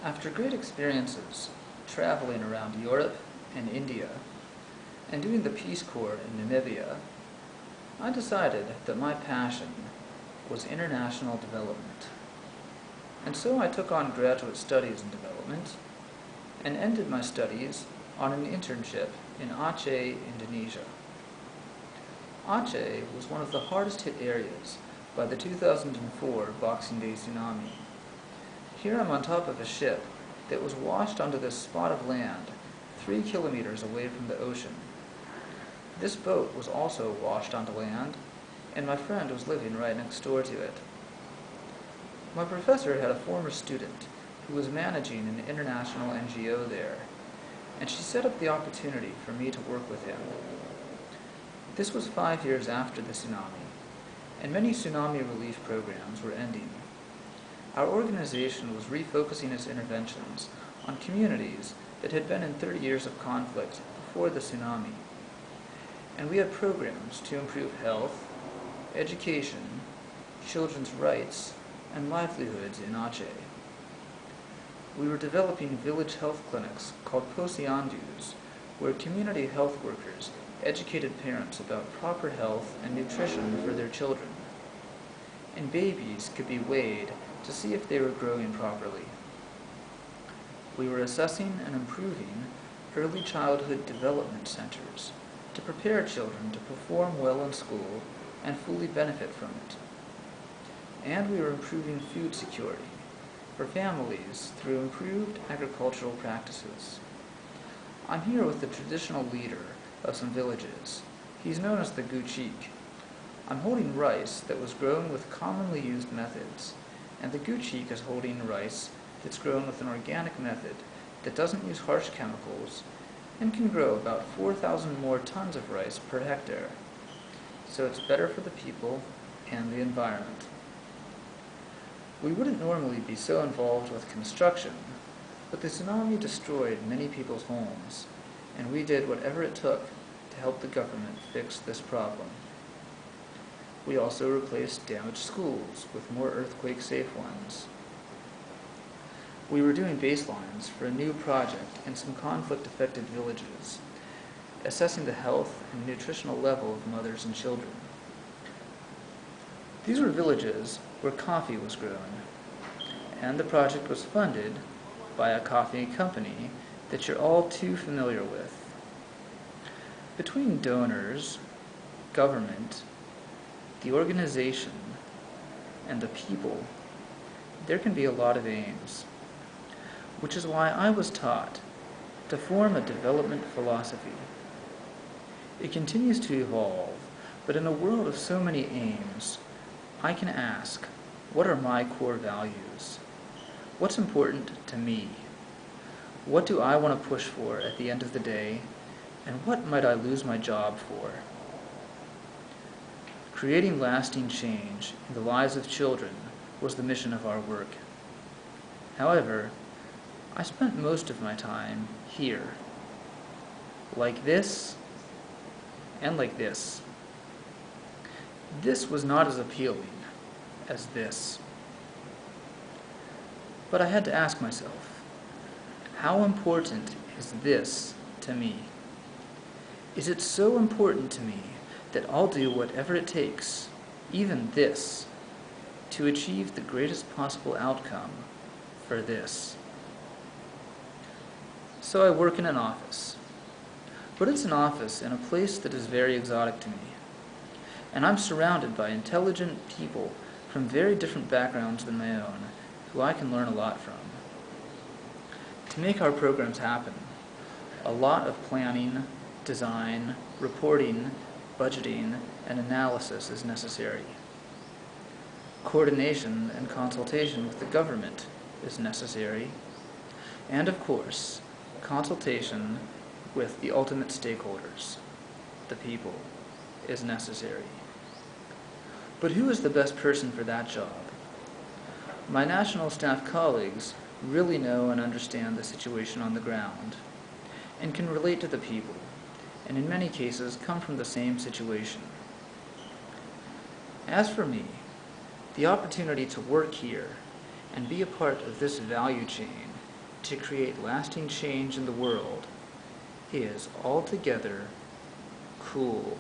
After great experiences traveling around Europe and India and doing the Peace Corps in Namibia, I decided that my passion was international development. And so I took on graduate studies in development and ended my studies on an internship in Aceh, Indonesia. Aceh was one of the hardest hit areas by the 2004 Boxing Day tsunami. Here I'm on top of a ship that was washed onto this spot of land 3 kilometers away from the ocean. This boat was also washed onto land, and my friend was living right next door to it. My professor had a former student who was managing an international NGO there, and she set up the opportunity for me to work with him. This was 5 years after the tsunami, and many tsunami relief programs were ending. Our organization was refocusing its interventions on communities that had been in 30 years of conflict before the tsunami, and we had programs to improve health, education, children's rights, and livelihoods in Aceh. We were developing village health clinics called posyandu's, where community health workers educated parents about proper health and nutrition for their children. And babies could be weighed to see if they were growing properly. We were assessing and improving early childhood development centers to prepare children to perform well in school and fully benefit from it. And we were improving food security for families through improved agricultural practices. I'm here with the traditional leader of some villages. He's known as the Guchik. I'm holding rice that was grown with commonly used methods, and the Guchik is holding rice that's grown with an organic method that doesn't use harsh chemicals and can grow about 4,000 more tons of rice per hectare. So it's better for the people and the environment. We wouldn't normally be so involved with construction, but the tsunami destroyed many people's homes, and we did whatever it took to help the government fix this problem. We also replaced damaged schools with more earthquake-safe ones. We were doing baselines for a new project in some conflict-affected villages, assessing the health and nutritional level of mothers and children. These were villages where coffee was grown, and the project was funded by a coffee company that you're all too familiar with. Between donors, government, the organization, and the people, there can be a lot of aims, which is why I was taught to form a development philosophy. It continues to evolve, but in a world of so many aims, I can ask, what are my core values? What's important to me? What do I want to push for at the end of the day? And what might I lose my job for? Creating lasting change in the lives of children was the mission of our work. However, I spent most of my time here, like this, and like this. This was not as appealing as this. But I had to ask myself, how important is this to me? Is it so important to me that I'll do whatever it takes, even this, to achieve the greatest possible outcome for this? So I work in an office, but it's an office in a place that is very exotic to me, and I'm surrounded by intelligent people from very different backgrounds than my own, who I can learn a lot from. To make our programs happen, a lot of planning, design, reporting, budgeting, and analysis is necessary. Coordination and consultation with the government is necessary, and of course, consultation with the ultimate stakeholders, the people, is necessary. But who is the best person for that job? My national staff colleagues really know and understand the situation on the ground, and can relate to the people, and in many cases come from the same situation. As for me, the opportunity to work here and be a part of this value chain to create lasting change in the world is altogether cool.